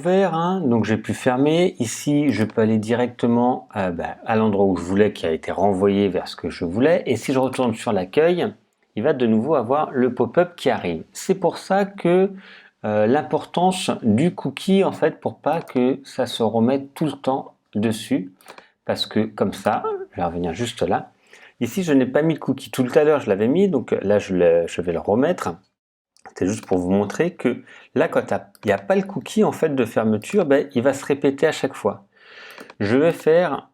ouvert, hein, donc j'ai pu fermer. Ici, je peux aller directement à l'endroit où je voulais, qui a été renvoyé vers ce que je voulais. Et si je retourne sur l'accueil, il va de nouveau avoir le pop-up qui arrive. C'est pour ça que l'importance du cookie, en fait, pour pas que ça se remette tout le temps dessus. Parce que comme ça, je vais revenir juste là. Ici, je n'ai pas mis de cookie. Tout à l'heure, je l'avais mis, donc là, je vais le remettre. C'est juste pour vous montrer que là, quand il n'y a pas le cookie en fait de fermeture, il va se répéter à chaque fois. Je vais faire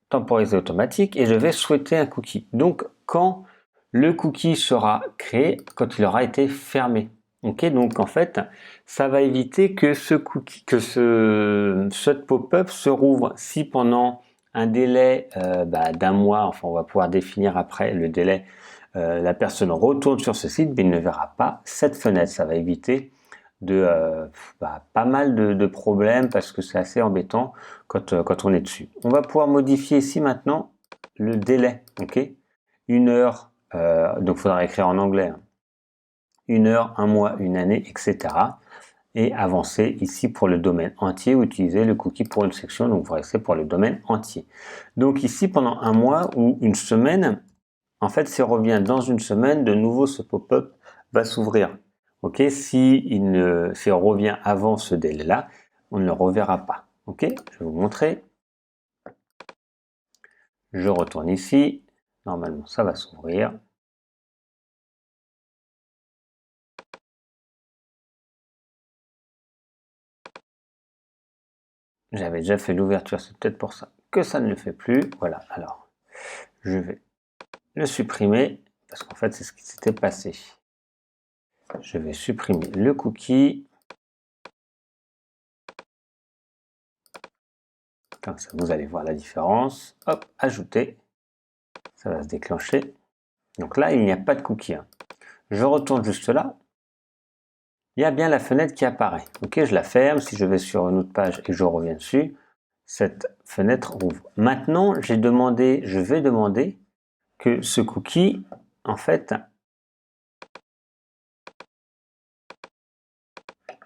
temporiser automatique et je vais souhaiter un cookie. Donc, quand le cookie sera créé, quand il aura été fermé. Ok, donc en fait, ça va éviter que ce cookie, que ce pop-up se rouvre. Si pendant un délai d'un mois, enfin on va pouvoir définir après le délai, la personne retourne sur ce site, mais il ne verra pas cette fenêtre. Ça va éviter pas mal de problèmes parce que c'est assez embêtant quand on est dessus. On va pouvoir modifier ici maintenant le délai. Ok, 1 heure, donc il faudra écrire en anglais. 1 heure, 1 mois, 1 année, etc. Et avancer ici pour le domaine entier ou utiliser le cookie pour une section. Donc vous restez pour le domaine entier. Donc ici pendant 1 mois ou une semaine, en fait, si on revient dans une semaine, de nouveau ce pop-up va s'ouvrir. Ok, si on revient avant ce délai-là, on ne le reverra pas. Ok, je vais vous montrer. Je retourne ici. Normalement, ça va s'ouvrir. J'avais déjà fait l'ouverture, c'est peut-être pour ça que ça ne le fait plus. Voilà, alors, je vais le supprimer, parce qu'en fait, c'est ce qui s'était passé. Je vais supprimer le cookie. Comme ça, vous allez voir la différence. Hop, ajouter. Ça va se déclencher. Donc là, il n'y a pas de cookie. Je retourne juste là. Il y a bien la fenêtre qui apparaît. Ok, je la ferme. Si je vais sur une autre page et je reviens dessus, cette fenêtre ouvre. Maintenant, je vais demander que ce cookie, en fait,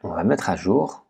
on va mettre à jour.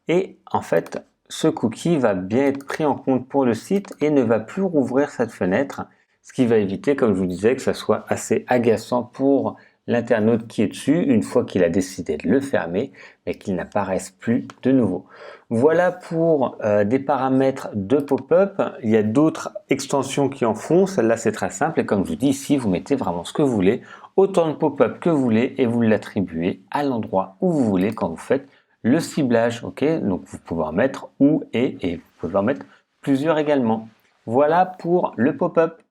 Et en fait, ce cookie va bien être pris en compte pour le site et ne va plus rouvrir cette fenêtre, ce qui va éviter, comme je vous disais, que ça soit assez agaçant pour l'internaute qui est dessus une fois qu'il a décidé de le fermer, mais qu'il n'apparaisse plus de nouveau. Voilà pour des paramètres de pop-up. Il y a d'autres extensions qui en font. Celle-là, c'est très simple. Et comme je vous dis, ici, vous mettez vraiment ce que vous voulez, autant de pop-up que vous voulez, et vous l'attribuez à l'endroit où vous voulez quand vous faites le ciblage. Ok, donc vous pouvez en mettre où et vous pouvez en mettre plusieurs également. Voilà pour le pop-up.